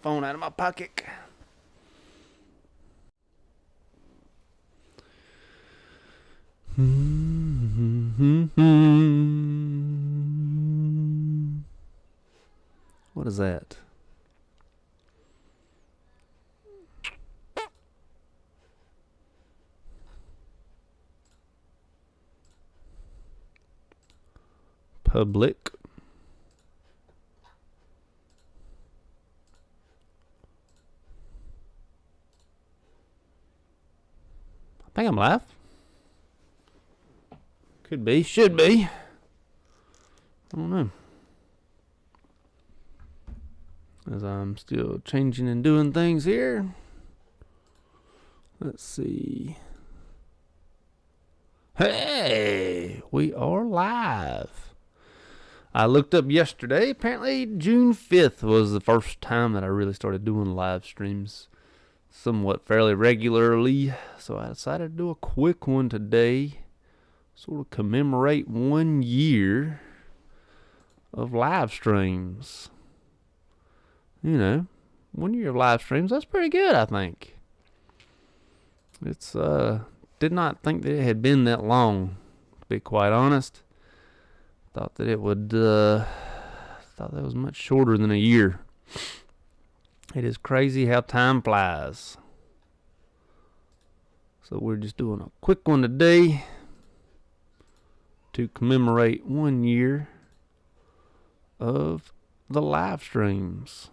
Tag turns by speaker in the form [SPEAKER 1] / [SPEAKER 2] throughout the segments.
[SPEAKER 1] phone out of my pocket. What is that? Public. I think I'm live. Could be, should be. I don't know. As I'm still changing and doing things here. Let's see. Hey, we are live. I looked up yesterday. Apparently June 5th was the first time that I really started doing live streams somewhat fairly regularly. So I decided to do a quick one today. Sort of commemorate 1 year of live streams. You know, 1 year of live streams, that's pretty good, I think. It's, did not think that it had been that long, to be quite honest. Thought that it would, thought that was much shorter than a year. It is crazy how time flies. So we're just doing a quick one today to commemorate 1 year of the live streams.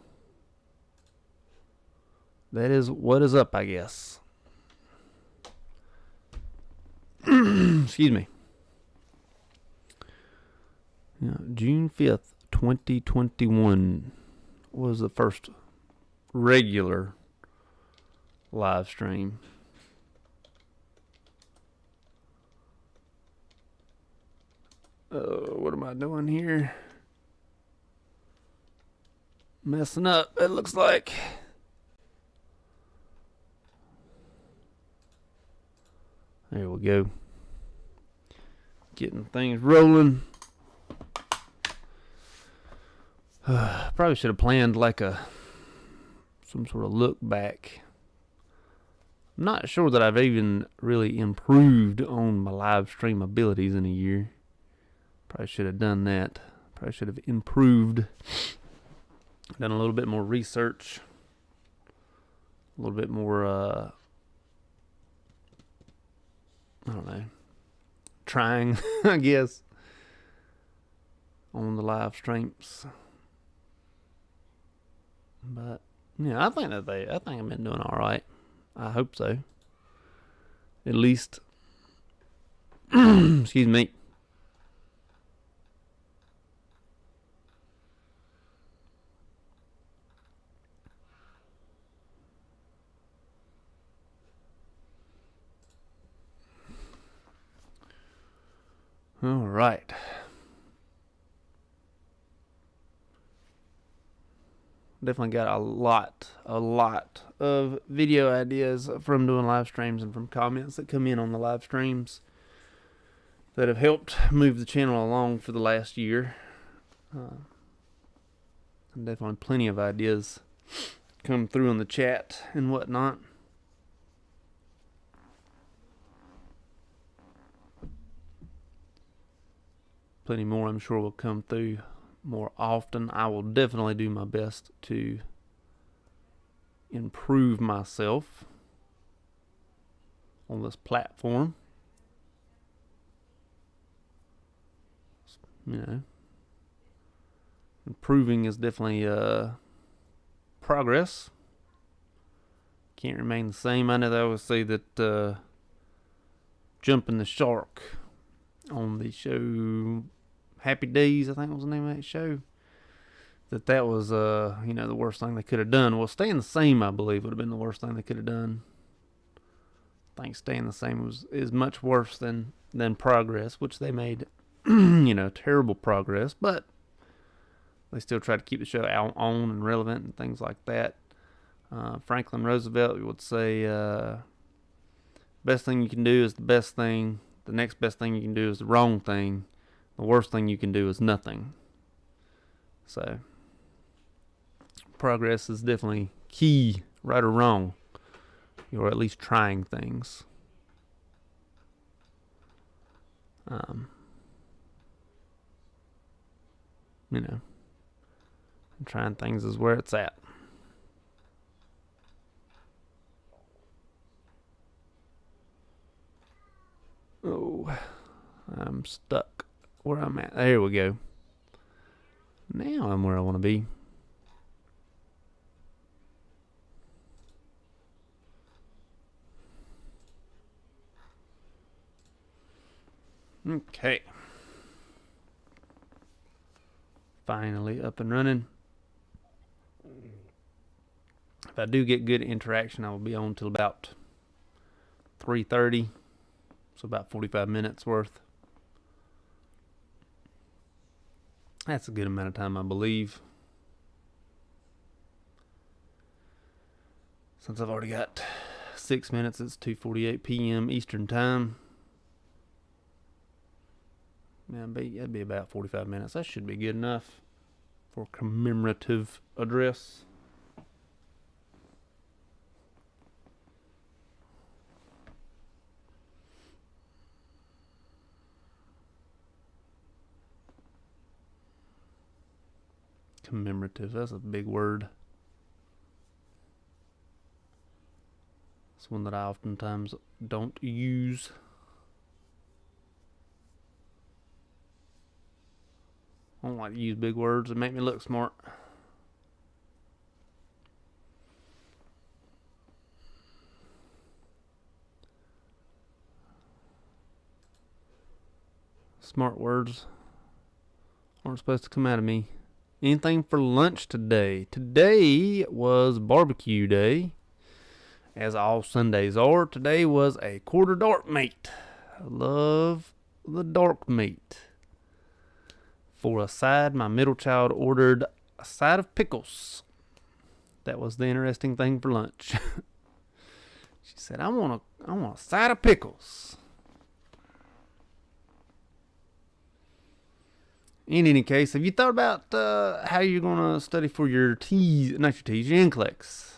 [SPEAKER 1] That is what is up, I guess. Excuse me. Yeah, June 5th, 2021 was the first regular live stream. What am I doing here? Messing up, it looks like. There we go. Getting things rolling. Probably should have planned like some sort of look back. I'm not sure that I've even really improved on my live stream abilities in a year. Probably should have done that. Probably should have improved. Done a little bit more research. A little bit more, I don't know, trying, I guess, on the live streams. But yeah, I think I've been doing all right. I hope so. At least, excuse me. All right. Definitely got a lot of video ideas from doing live streams and from comments that come in on the live streams that have helped move the channel along for the last year. Definitely plenty of ideas come through in the chat and whatnot. Plenty more, I'm sure, will come through more often. I will definitely do my best to improve myself on this platform. You know, improving is definitely progress. Can't remain the same. I know they always say that jumping the shark on the show Happy Days, I think was the name of that show, that was you know, the worst thing they could have done. Well, staying the same, I believe, would have been the worst thing they could have done. I think staying the same is much worse than progress, which they made you know, terrible progress, but they still try to keep the show on and relevant and things like that. Franklin Roosevelt would say, best thing you can do is the best thing. The next best thing you can do is the wrong thing. The worst thing you can do is nothing. So, progress is definitely key, right or wrong. You're at least trying things. You know, trying things is where it's at. Oh, I'm stuck where I'm at. There we go. Now I'm where I want to be. Okay. Finally up and running. If I do get good interaction, I will be on till about 3:30. So about 45 minutes worth. That's a good amount of time, I believe. Since I've already got 6 minutes, it's 2:48 p.m. Eastern Time. Yeah, that'd be about 45 minutes. That should be good enough for a commemorative address. Commemorative, that's a big word. It's one that I oftentimes don't use. I don't like to use big words that make me look smart. Smart words aren't supposed to come out of me. Anything for lunch today? Today was barbecue day, as all Sundays are. Today was a quarter dark meat. I love the dark meat. For a side, my middle child ordered a side of pickles. That was the interesting thing for lunch. She said, I want a side of pickles. In any case, have you thought about how you're going to study for your your NCLEX?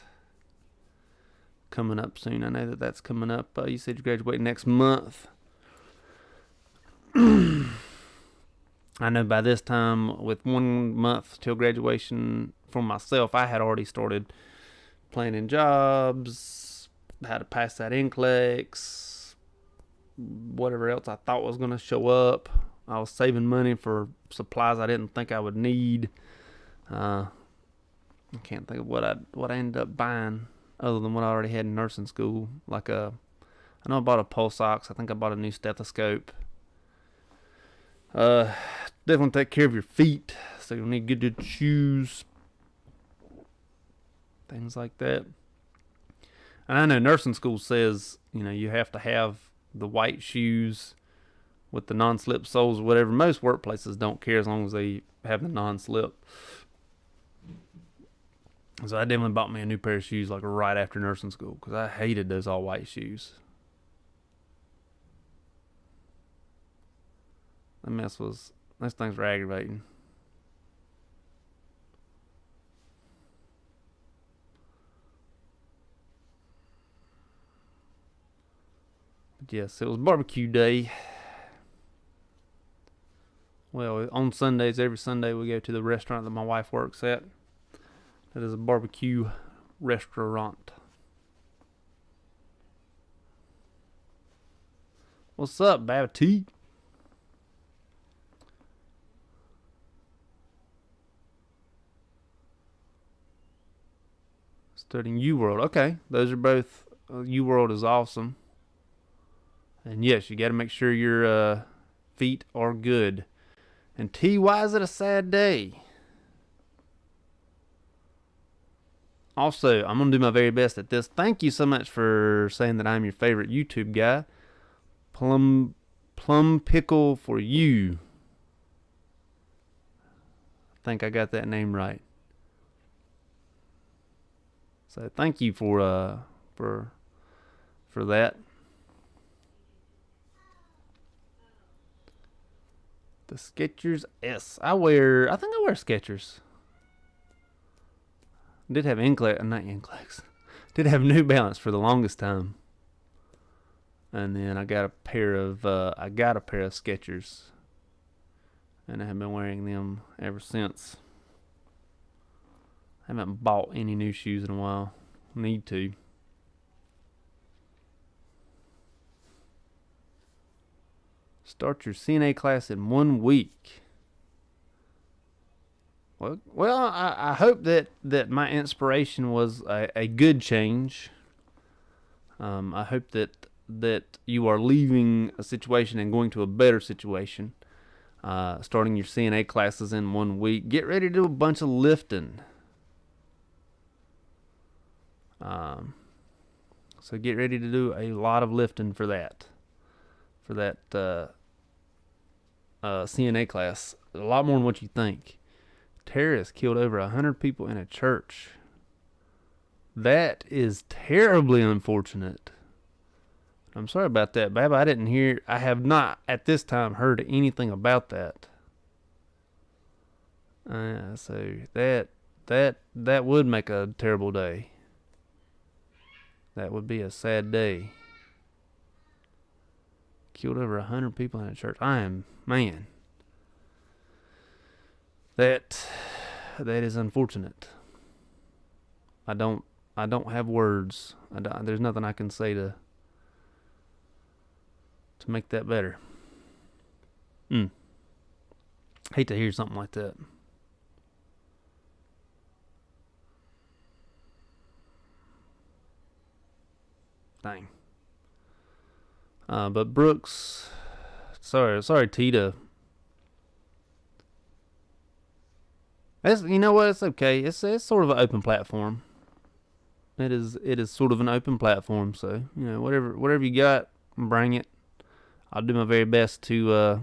[SPEAKER 1] Coming up soon. I know that that's coming up. You said you graduate next month. I know by this time, with 1 month till graduation for myself, I had already started planning jobs, how to pass that NCLEX, whatever else I thought was going to show up. I was saving money for supplies I didn't think I would need. I can't think of what I ended up buying other than what I already had in nursing school. I know I bought a pulse ox. I think I bought a new stethoscope. Definitely take care of your feet, so you'll need good shoes, things like that. And I know nursing school says you have to have the white shoes with the non-slip soles or whatever. Most workplaces don't care as long as they have the non-slip. So I definitely bought me a new pair of shoes right after nursing school because I hated those all white shoes. Those things were aggravating. But yes, it was barbecue day. Well, on Sundays, every Sunday we go to the restaurant that my wife works at. That is a barbecue restaurant. What's up, Babity? Studying UWorld. Okay, those are both. UWorld is awesome. And yes, you got to make sure your feet are good. And T, why is it a sad day? Also, I'm going to do my very best at this. Thank you so much for saying that I'm your favorite YouTube guy. Plum Pickle for you. I think I got that name right. So thank you for that. The Skechers S. I think I wear Skechers. Did have not NCLEX. Did have New Balance for the longest time. And then I got a pair of Skechers, and I have been wearing them ever since. I haven't bought any new shoes in a while. Need to. Start your CNA class in 1 week. Well, I hope that my inspiration was a good change. I hope that you are leaving a situation and going to a better situation. Starting your CNA classes in 1 week. Get ready to do a bunch of lifting. So get ready to do a lot of lifting for that. For that CNA class. A lot more than what you think. Terrorists killed over 100 people in a church. That is terribly unfortunate. I'm sorry about that, Bab. I have not at this time heard anything about that. So that would make a terrible day. That would be a sad day. Killed over 100 people in a church. Man. That is unfortunate. I don't have words. There's nothing I can say to make that better. Hate to hear something like that. Dang. But Brooks, sorry, Tita. You know what? It's okay. It's sort of an open platform. It is sort of an open platform. So whatever you got, bring it. I'll do my very best to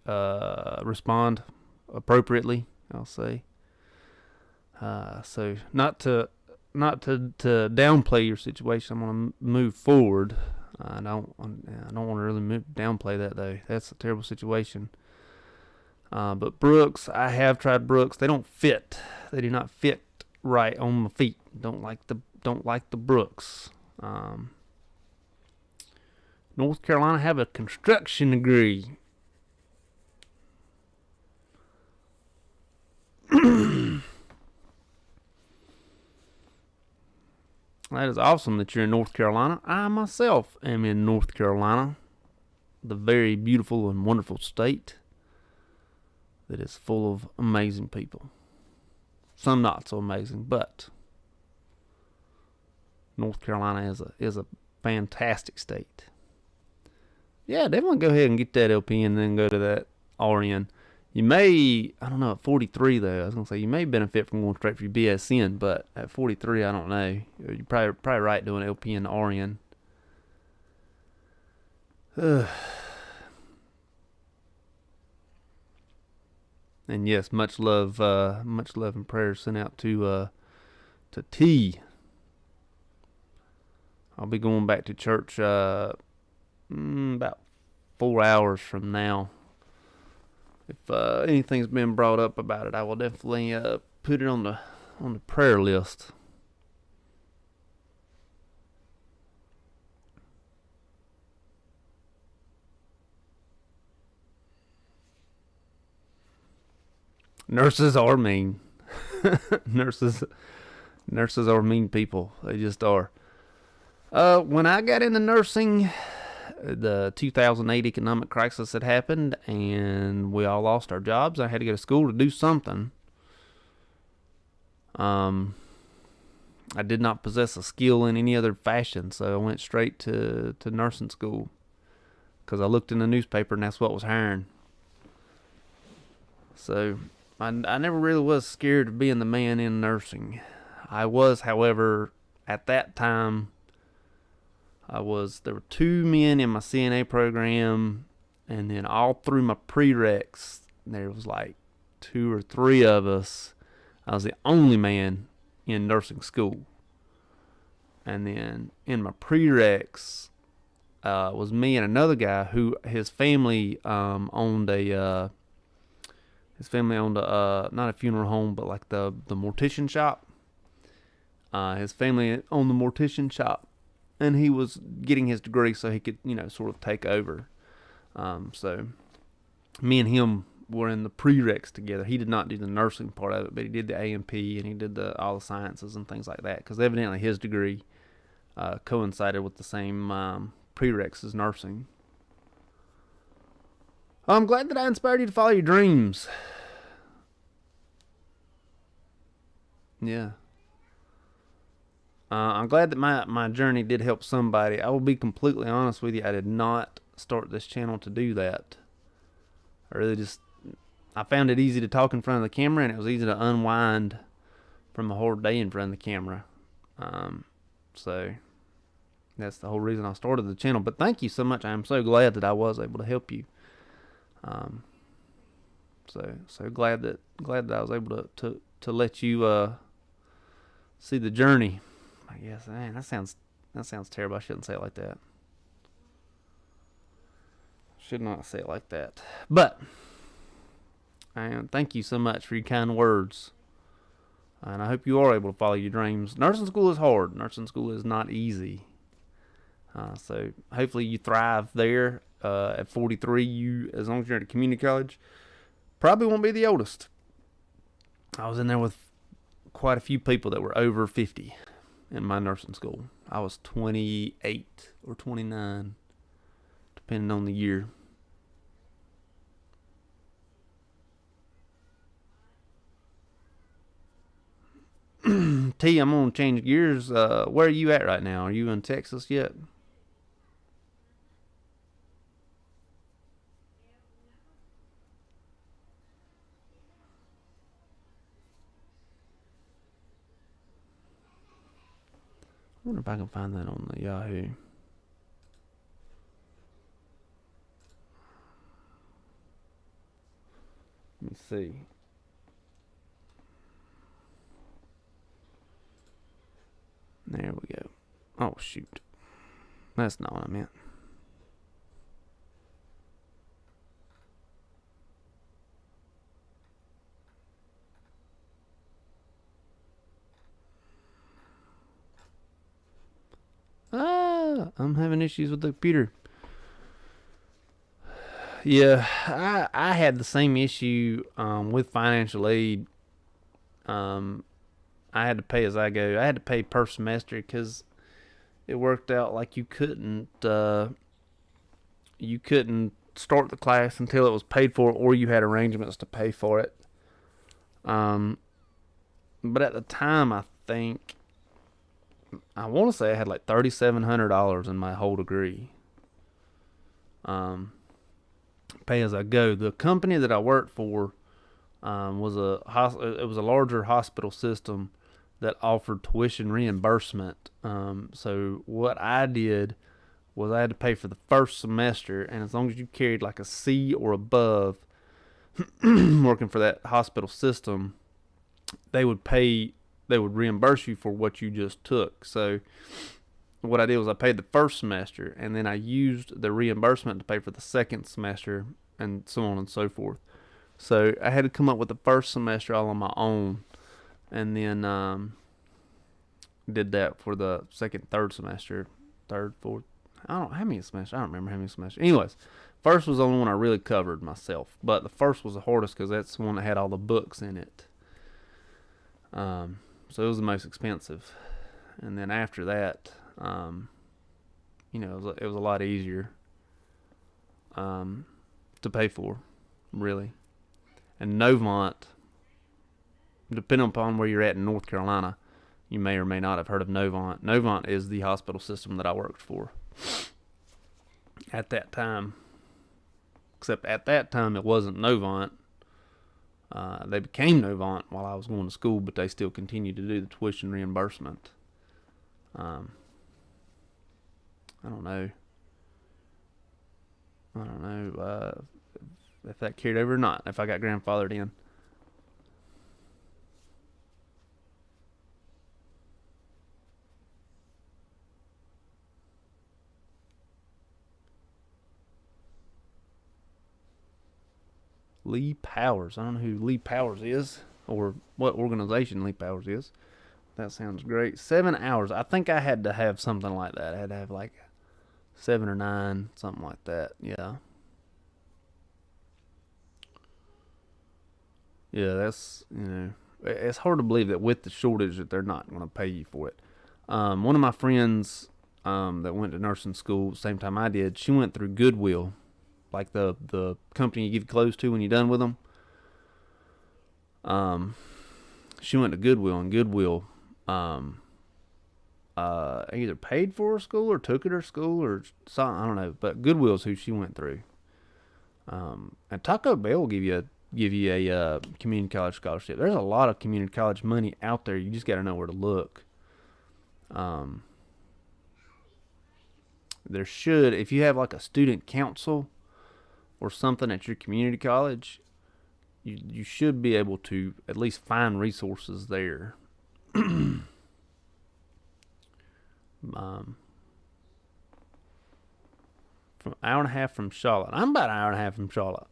[SPEAKER 1] respond appropriately. I'll say. So not to downplay your situation. I'm gonna move forward. I don't want to really downplay that though. That's a terrible situation. But Brooks, I have tried Brooks. They don't fit. They do not fit right on my feet. Don't like the Brooks. North Carolina have a construction degree. That is awesome that you're in North Carolina. I myself am in North Carolina, the very beautiful and wonderful state that is full of amazing people. Some not so amazing, but North Carolina is a fantastic state. Yeah, definitely go ahead and get that LPN and then go to that RN. You may, I don't know, at 43 though, I was going to say you may benefit from going straight for your BSN, but at 43, I don't know. You're probably right doing LPN to RN. And yes, much love and prayers sent out to T. I'll be going back to church about 4 hours from now. If anything's been brought up about it, I will definitely put it on the prayer list. Nurses are mean. Nurses are mean people. They just are. When I got into nursing, the 2008 economic crisis had happened, and we all lost our jobs. I had to go to school to do something. I did not possess a skill in any other fashion, so I went straight to nursing school because I looked in the newspaper, and that's what was hiring. So I never really was scared of being the man in nursing. I was, however, at that time, there were 2 men in my CNA program, and then all through my prereqs, there was like 2 or 3 of us. I was the only man in nursing school. And then in my prereqs was me and another guy who his family owned a His family owned not a funeral home, but like the mortician shop. His family owned the mortician shop, and he was getting his degree so he could, sort of take over. So me and him were in the prereqs together. He did not do the nursing part of it, but he did the A&P and he did all the sciences and things like that, because evidently his degree coincided with the same prereqs as nursing. I'm glad that I inspired you to follow your dreams. Yeah. I'm glad that my journey did help somebody. I will be completely honest with you. I did not start this channel to do that. I found it easy to talk in front of the camera, and it was easy to unwind from a hard day in front of the camera. So that's the whole reason I started the channel. But thank you so much. I am so glad that I was able to help you. So glad that I was able to let you see the journey. I guess, man, that sounds terrible. I shouldn't say it like that. Should not say it like that. But thank you so much for your kind words. And I hope you are able to follow your dreams. Nursing school is hard. Nursing school is not easy. So hopefully you thrive there. At 43, as long as you're at a community college, probably won't be the oldest. I was in there with quite a few people that were over 50 in my nursing school. I was 28 or 29, depending on the year. T, I'm going to change gears. Where are you at right now? Are you in Texas yet? I wonder if I can find that on the Yahoo. Let me see. There we go. Oh, shoot. That's not what I meant. I'm having issues with the computer. Yeah, I had the same issue with financial aid. I had to pay as I go. I had to pay per semester because it worked out like you couldn't start the class until it was paid for, or you had arrangements to pay for it. But at the time, I want to say I had like $3,700 in my whole degree. Pay as I go. The company that I worked for was a larger hospital system that offered tuition reimbursement. So what I did was I had to pay for the first semester, and as long as you carried like a C or above working for that hospital system, they would reimburse you for what you just took. So what I did was I paid the first semester, and then I used the reimbursement to pay for the second semester, and so on and so forth. So I had to come up with the first semester all on my own, and then did that for the second, third semester, third, fourth. I don't know how many semesters. I don't remember how many semesters. Anyways, first was the only one I really covered myself, but the first was the hardest because that's the one that had all the books in it. So it was the most expensive, and then after that, it was a lot easier to pay for, really. And Novant, depending upon where you're at in North Carolina, you may or may not have heard of Novant. Novant is the hospital system that I worked for at that time. Except at that time, it wasn't Novant. They became Novant while I was going to school, but they still continued to do the tuition reimbursement. I don't know if that carried over or not, if I got grandfathered in. Lee Powers. I don't know who Lee Powers is or what organization Lee Powers is. That sounds great. 7 hours. I think I had to have something like that. I had to have like 7 or 9, something like that. Yeah. Yeah, that's, it's hard to believe that with the shortage that they're not going to pay you for it. One of my friends that went to nursing school same time I did, she went through Goodwill, like the company you give clothes to when you're done with them. She went to Goodwill, and Goodwill either paid for her school or took it to her school or something. I don't know, but Goodwill's who she went through. And Taco Bell will give you a community college scholarship. There's a lot of community college money out there. You just got to know where to look. There should, if you have like a student council or something at your community college, you should be able to at least find resources there. From an hour and a half from Charlotte. I'm about an hour and a half from Charlotte.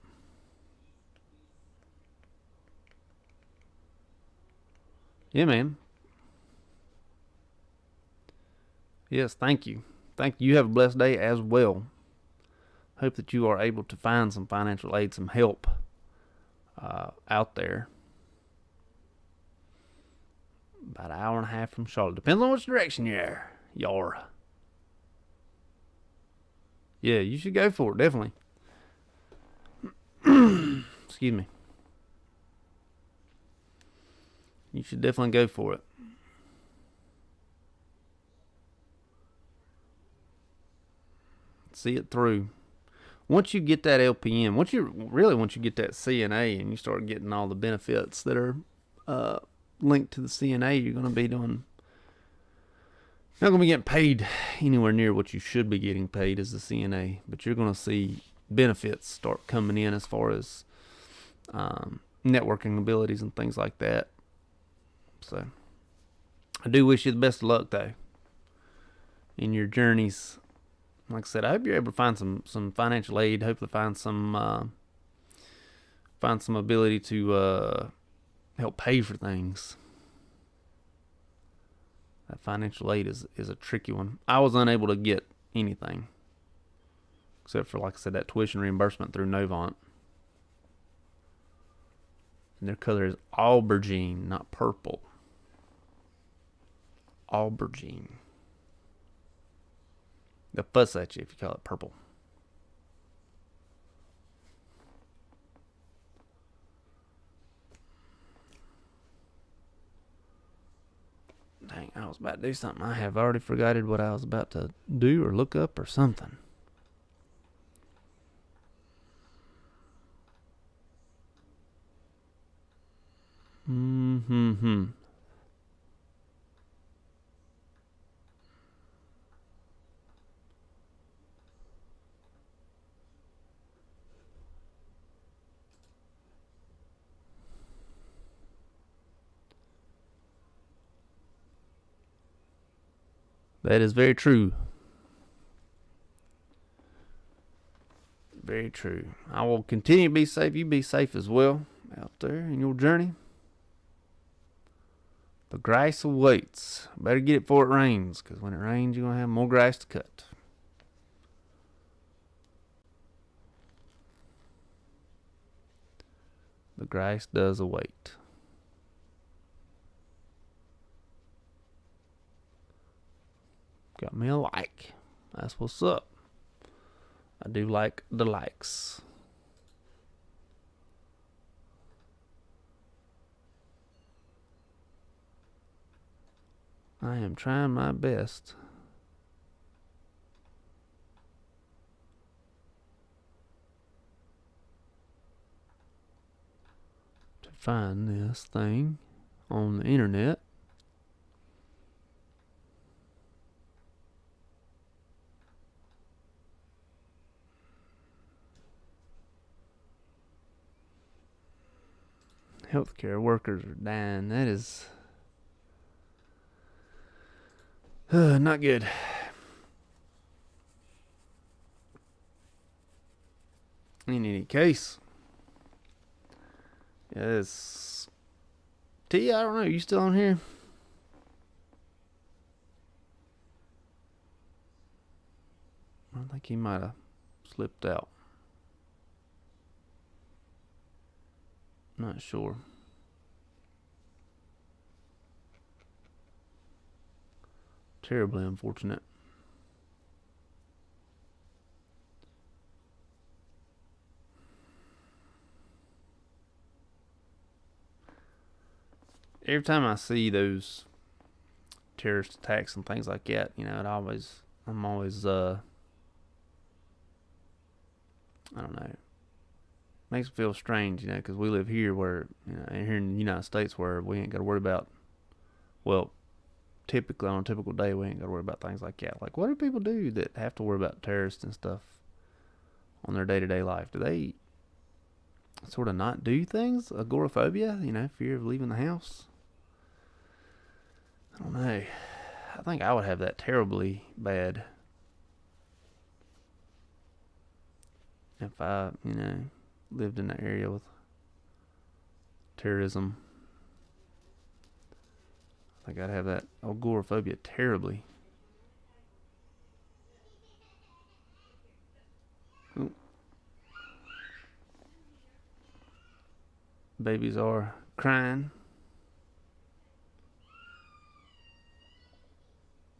[SPEAKER 1] Yeah, man. Yes, thank you. Thank you. You have a blessed day as well. Hope that you are able to find some financial aid, some help out there. About an hour and a half from Charlotte. Depends on which direction you're. Yeah, you should go for it, definitely. Excuse me. You should definitely go for it. See it through. Once you get that LPN, once you get that CNA and you start getting all the benefits that are linked to the CNA, you're going to be doing. You're not going to be getting paid anywhere near what you should be getting paid as a CNA, but you're going to see benefits start coming in as far as networking abilities and things like that. So, I do wish you the best of luck, though, in your journeys. Like I said, I hope you're able to find some financial aid. Hopefully, find some ability to help pay for things. That financial aid is a tricky one. I was unable to get anything except for, like I said, that tuition reimbursement through Novant. And their color is aubergine, not purple. Aubergine. They'll fuss at you if you call it purple. Dang, I was about to do something. I have already forgotten what I was about to do or look up or something. That is very true. Very true. I will continue to be safe. You be safe as well out there in your journey. The grass awaits. Better get it before it rains, because when it rains, you're going to have more grass to cut. The grass does await. Got me a like. That's what's up. I do like the likes. I am trying my best to find this thing on the internet. Healthcare workers are dying. That is not good. In any case, Yes. T, I don't know. You still on here? I think he might have slipped out. Not sure. Terribly unfortunate. Every time I see those terrorist attacks and things like that, you know, I'm always, I don't know, makes me feel strange, you know, because we live here where, you know, here in the United States where we ain't got to worry about, well, typically on a typical day, we ain't got to worry about things like that. Like, what do people do that have to worry about terrorists and stuff on their day-to-day life? Do they sort of not do things? Agoraphobia, you know, fear of leaving the house? I don't know. I think I would have that terribly bad if I, you know, lived in that area with terrorism. I think I'd have that agoraphobia terribly. Ooh. Babies are crying.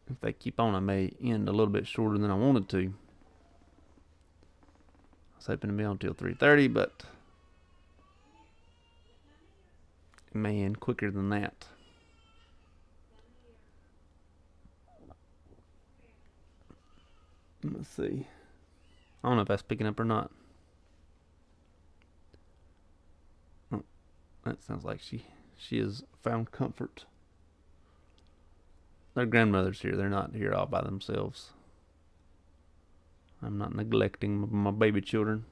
[SPEAKER 1] If they keep on, I may end a little bit shorter than I wanted to. I was hoping to be on until 3:30, but it may end quicker than that. Let's see. I don't know if that's picking up or not. Oh, that sounds like she has found comfort. Their grandmother's here. They're not here all by themselves. I'm not neglecting my baby children.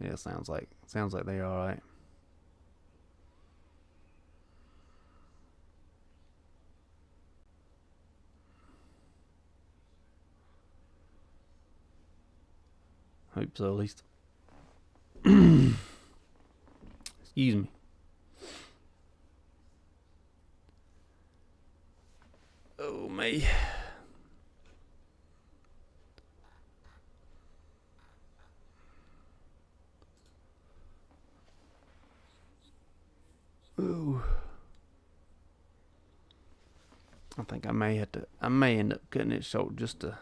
[SPEAKER 1] Yeah, sounds like they're all right. Hope so, at least. Excuse me. Oh, me. Ooh. I think I may end up cutting it short just to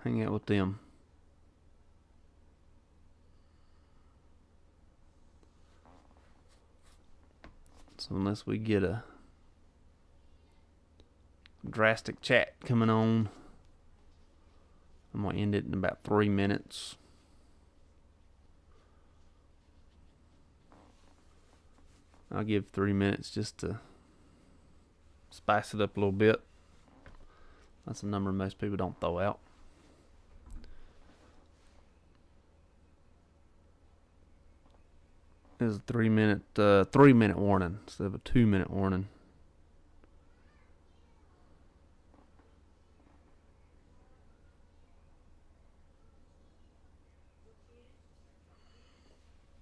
[SPEAKER 1] hang out with them. So unless we get a drastic chat coming on, I'm going to end it in about 3 minutes. I'll give 3 minutes just to spice it up a little bit. That's a number most people don't throw out. It's a 3 minute warning instead of a 2 minute warning.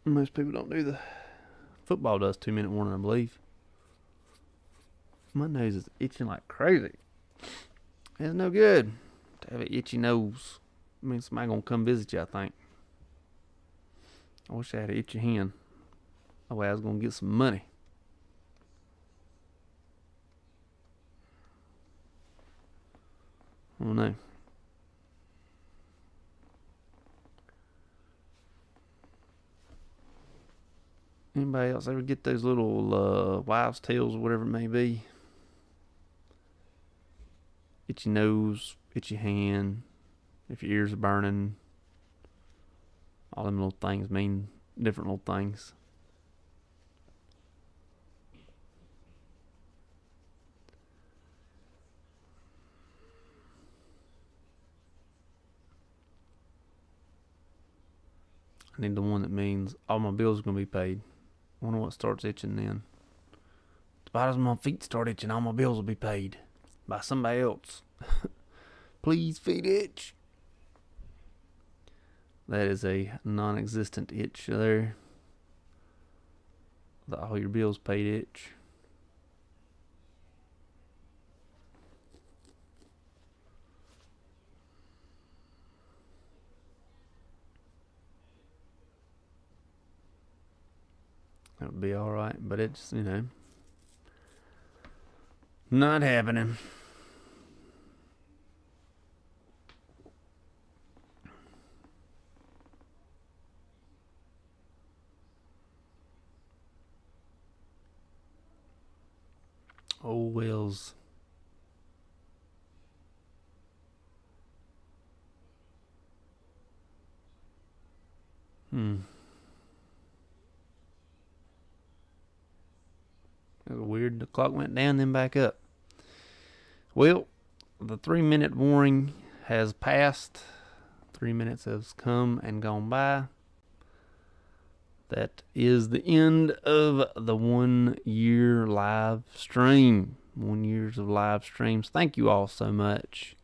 [SPEAKER 1] Most people don't do the football does 2 minute warning, I believe. My nose is itching like crazy. It's no good to have an itchy nose. I mean, somebody gonna come visit you, I think. I wish I had an itchy hand. That way I was gonna get some money. I don't know. Anybody else ever get those little wives' tales or whatever it may be? Itchy nose, itchy hand, if your ears are burning. All them little things mean different little things. I need the one that means all my bills are going to be paid. I wonder what starts itching then. The bottoms of my feet start itching, all my bills will be paid by somebody else. Please feed itch. That is a non-existent itch there. The all your bills paid itch. That would be alright, but it's, you know, not happening. Oh, Wills. It was weird. The clock went down, then back up. Well, the 3-minute warning has passed. 3 minutes has come and gone by. That is the end of the 1 year live stream. 1 year of live streams. Thank you all so much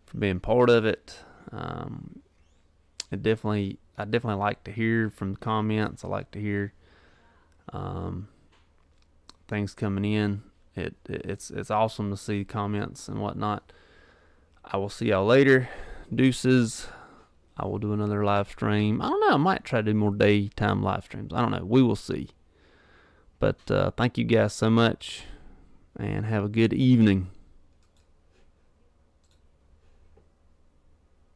[SPEAKER 1] for being part of it. I definitely like to hear from the comments. I like to hear things coming in. It's awesome to see comments and whatnot. I will see y'all later. Deuces. I will do another live stream. I don't know. I might try to do more daytime live streams. I don't know. We will see. But thank you guys so much, and have a good evening.